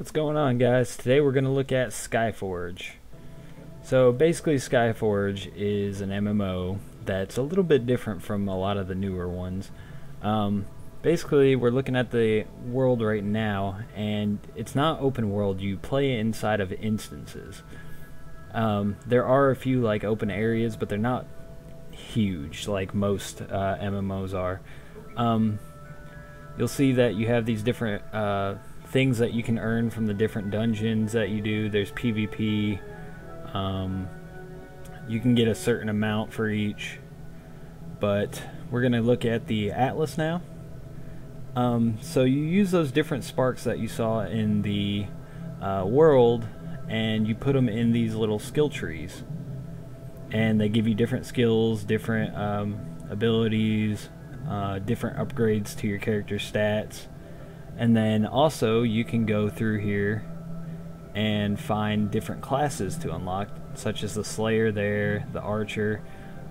What's going on, guys? Today we're going to look at Skyforge. So basically Skyforge is an MMO that's a little bit different from a lot of the newer ones. Basically we're looking at the world right now, and it's not open world. You play inside of instances. There are a few like open areas, but they're not huge like most MMOs are. You'll see that you have these different things that you can earn from the different dungeons that you do. There's PvP. You can get a certain amount for each, but we're going to look at the Atlas now. So you use those different sparks that you saw in the world, and you put them in these little skill trees, and they give you different skills, different abilities, different upgrades to your character's stats. And then also you can go through here and find different classes to unlock, such as the Slayer there, the Archer.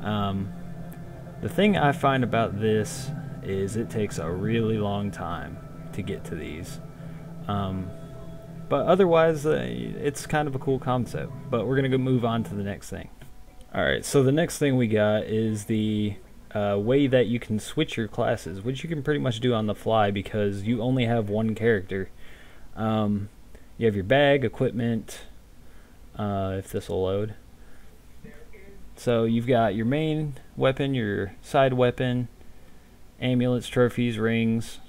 The thing I find about this is it takes a really long time to get to these. But otherwise it's kind of a cool concept. But we're going to go move on to the next thing. Alright, so the next thing we got is the way that you can switch your classes, which you can pretty much do on the fly because you only have one character. You have your bag, equipment, if this will load. So you've got your main weapon, your side weapon, amulets, trophies, rings,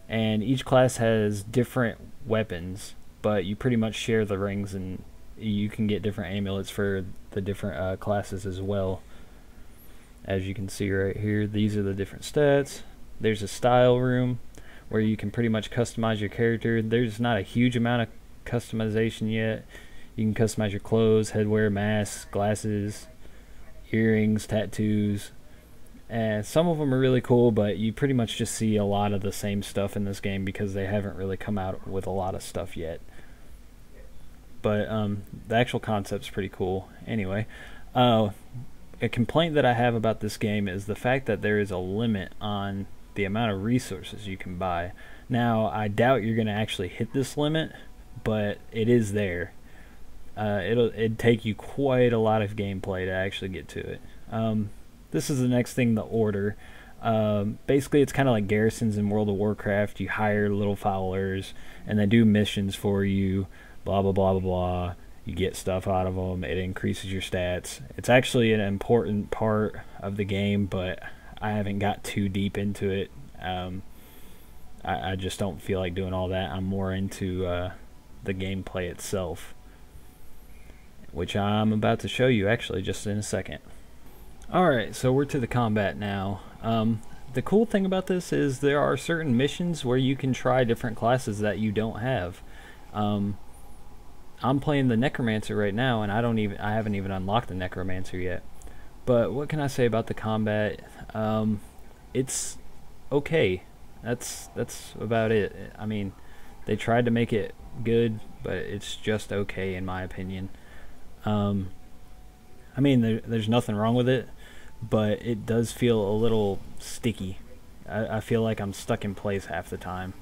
and each class has different weapons, but you pretty much share the rings, and you can get different amulets for the different classes as well. As you can see right here, these are the different stats. There's a style room where you can pretty much customize your character. There's not a huge amount of customization yet. You can customize your clothes, headwear, masks, glasses, earrings, tattoos. And some of them are really cool, but you pretty much just see a lot of the same stuff in this game because they haven't really come out with a lot of stuff yet. But the actual concept's pretty cool. Anyway, a complaint that I have about this game is the fact that there is a limit on the amount of resources you can buy. Now, I doubt you're going to actually hit this limit, but it is there. It'd take you quite a lot of gameplay to actually get to it. This is the next thing, the Order. Basically, it's kind of like garrisons in World of Warcraft. You hire little followers, and they do missions for you, blah, blah, blah, blah, blah. You get stuff out of them. It increases your stats. It's actually an important part of the game, but I haven't got too deep into it. I just don't feel like doing all that. I'm more into the gameplay itself, which I'm about to show you actually just in a second. Alright, so we're to the combat now. The cool thing about this is there are certain missions where you can try different classes that you don't have. I'm playing the Necromancer right now, and I haven't even unlocked the Necromancer yet. But what can I say about the combat? It's okay. That's about it. I mean, they tried to make it good, but it's just okay in my opinion. I mean, there's nothing wrong with it, but it does feel a little sticky. I feel like I'm stuck in place half the time.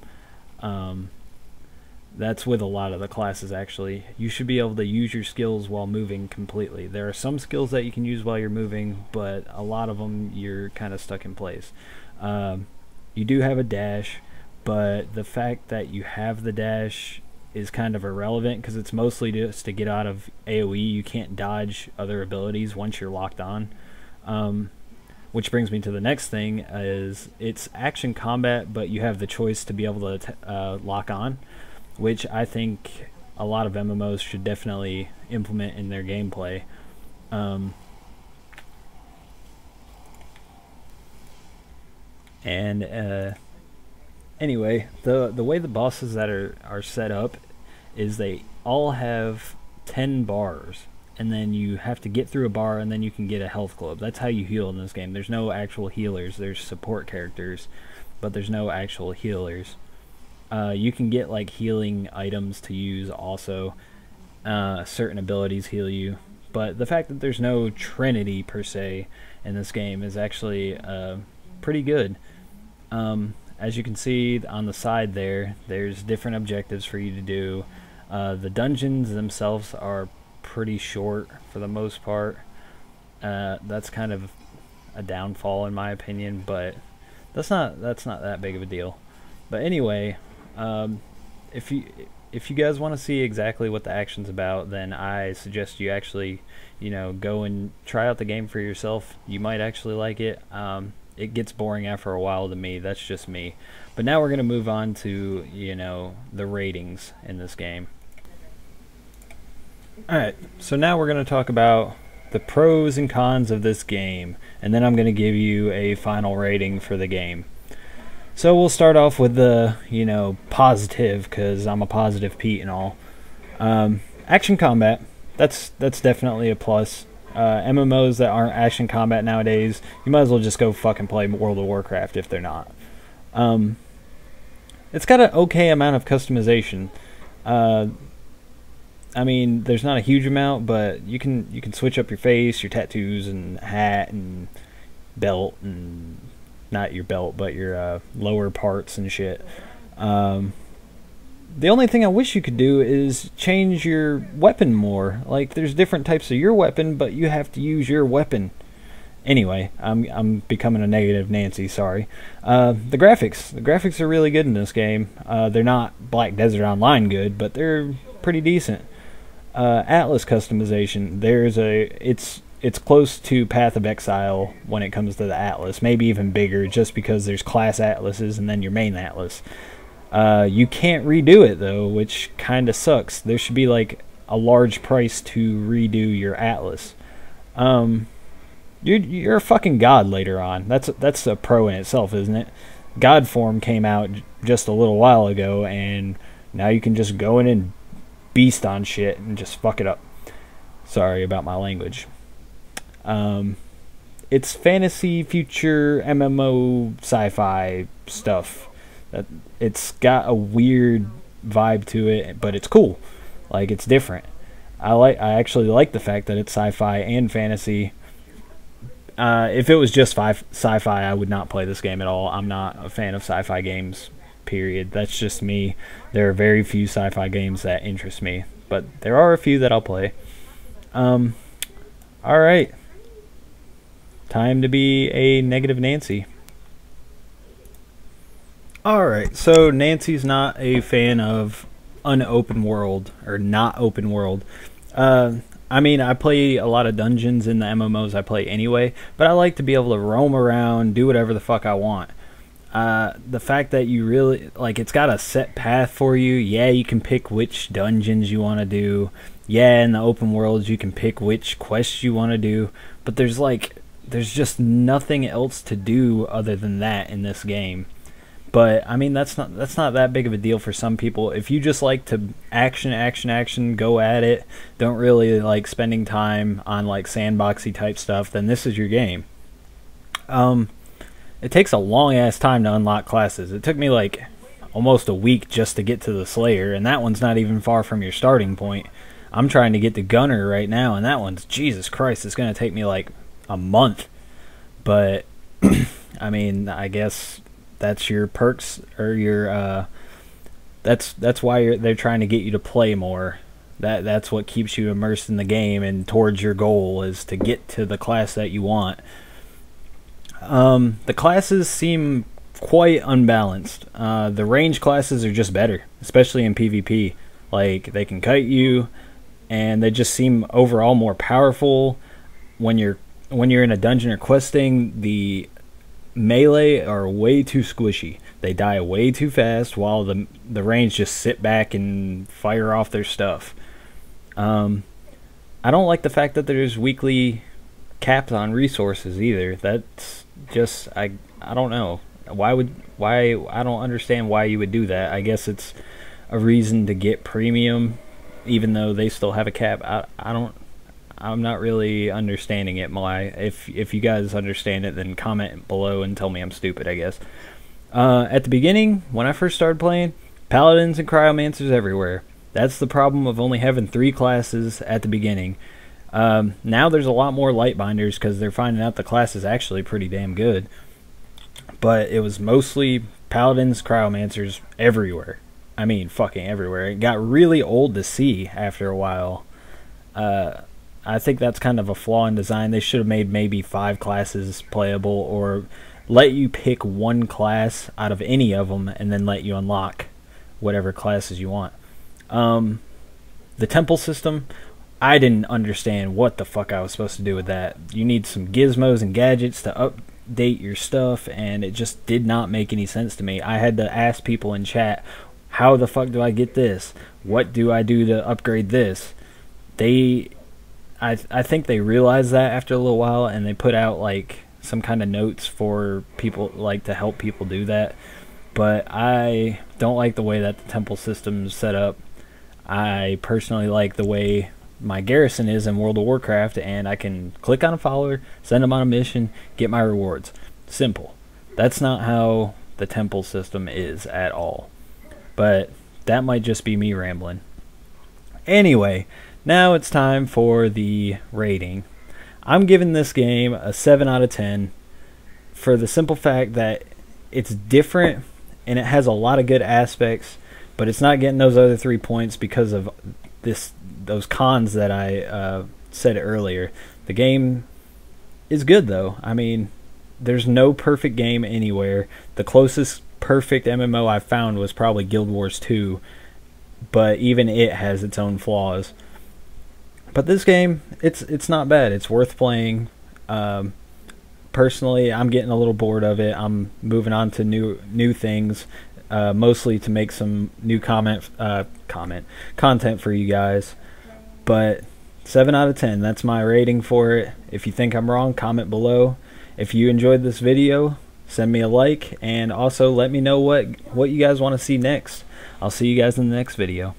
That's with a lot of the classes, actually. You should be able to use your skills while moving completely. There are some skills that you can use while you're moving, but a lot of them you're kind of stuck in place. You do have a dash, but the fact that you have the dash is kind of irrelevant because it's mostly just to get out of AoE. You can't dodge other abilities once you're locked on. Which brings me to the next thing, is it's action combat, but you have the choice to be able to lock on, which I think a lot of MMOs should definitely implement in their gameplay. Anyway, the way the bosses that are set up is they all have 10 bars, and then you have to get through a bar, and then you can get a health globe. That's how you heal in this game. There's no actual healers. There's support characters, but there's no actual healers. You can get like healing items to use also. Certain abilities heal you, but the fact that there's no Trinity per se in this game is actually pretty good. as you can see on the side there, there's different objectives for you to do. The dungeons themselves are pretty short for the most part. That's kind of a downfall in my opinion, but that's not that big of a deal. But anyway, if you guys want to see exactly what the action's about, then I suggest you actually, go and try out the game for yourself. You might actually like it. It gets boring after a while to me. That's just me. But now we're going to move on to, the ratings in this game. Alright, so now we're going to talk about the pros and cons of this game, and then I'm going to give you a final rating for the game. So we'll start off with the, positive, because I'm a positive Pete and all. Action combat, that's definitely a plus. MMOs that aren't action combat nowadays, you might as well just go fucking play World of Warcraft if they're not. It's got an okay amount of customization. I mean, there's not a huge amount, but you can switch up your face, your tattoos, and hat, and belt, and not your belt, but your lower parts and shit. The only thing I wish you could do is change your weapon more. Like, there's different types of your weapon, but you have to use your weapon. Anyway, I'm becoming a negative Nancy, sorry. The graphics are really good in this game. They're not Black Desert Online good, but they're pretty decent. Atlas customization, it's close to Path of Exile when it comes to the Atlas, maybe even bigger, just because there's class Atlases and then your main Atlas. You can't redo it though, which kind of sucks. There should be like a large price to redo your Atlas. You're a fucking god later on. That's a pro in itself, isn't it? God form came out just a little while ago, and now you can just go in and beast on shit and just fuck it up. Sorry about my language. It's fantasy, future, MMO, sci-fi stuff. It's got a weird vibe to it, but it's cool. Like, it's different. I actually like the fact that it's sci-fi and fantasy. If it was just sci-fi, I would not play this game at all. I'm not a fan of sci-fi games, period. That's just me. There are very few sci-fi games that interest me, but there are a few that I'll play. Alright. Time to be a negative Nancy. Alright, so Nancy's not a fan of unopen world, or not open world. I mean, I play a lot of dungeons in the MMOs I play anyway, but I like to be able to roam around, do whatever the fuck I want. The fact that you really, like, it's got a set path for you. Yeah, you can pick which dungeons you want to do. Yeah, in the open worlds you can pick which quests you want to do, but there's just nothing else to do other than that in this game. But I mean, that's not that big of a deal for some people. If you just like to action, go at it, don't really like spending time on like sandboxy type stuff, then this is your game. It takes a long ass time to unlock classes. It took me like almost a week just to get to the Slayer, and that one's not even far from your starting point. I'm trying to get to Gunner right now, and that one's, Jesus Christ, it's gonna take me like a month. But I mean, I guess that's your perks, or your that's why they're trying to get you to play more. That's what keeps you immersed in the game and towards your goal, is to get to the class that you want. The classes seem quite unbalanced. The range classes are just better, especially in PvP. Like, they can kite you, and they just seem overall more powerful. When you're in a dungeon or questing, the melee are way too squishy. They die way too fast, while the range just sit back and fire off their stuff. I don't like the fact that there's weekly caps on resources either. That's just, I don't know. Why I don't understand why you would do that. I guess it's a reason to get premium, even though they still have a cap. I'm not really understanding it. If you guys understand it, then comment below and tell me I'm stupid, I guess. At the beginning, when I first started playing, paladins and cryomancers everywhere. That's the problem of only having 3 classes at the beginning. Now there's a lot more lightbinders because they're finding out the class is actually pretty damn good. But it was mostly Paladins, Cryomancers, everywhere. I mean, fucking everywhere. It got really old to see after a while. I think that's kind of a flaw in design. They should have made maybe 5 classes playable, or let you pick one class out of any of them and then let you unlock whatever classes you want. The temple system, I didn't understand what the fuck I was supposed to do with that. You need some gizmos and gadgets to update your stuff, and it just did not make any sense to me. I had to ask people in chat, how the fuck do I get this? What do I do to upgrade this? I think they realized that after a little while, and they put out like some kind of notes for people, like to help people do that. But I don't like the way that the temple system is set up. I personally like the way my garrison is in World of Warcraft, and I can click on a follower, send them on a mission, get my rewards. Simple. That's not how the temple system is at all. But that might just be me rambling. Anyway, now it's time for the rating. I'm giving this game a 7 out of 10 for the simple fact that it's different and it has a lot of good aspects, but it's not getting those other 3 points because of those cons that I said earlier. The game is good though. I mean, there's no perfect game anywhere. The closest perfect MMO I found was probably Guild Wars 2, but even it has its own flaws. But this game, it's not bad. It's worth playing. Personally, I'm getting a little bored of it. I'm moving on to new things, mostly to make some new content for you guys. But 7 out of 10, that's my rating for it. If you think I'm wrong, comment below. If you enjoyed this video, send me a like, and also let me know what you guys want to see next. I'll see you guys in the next video.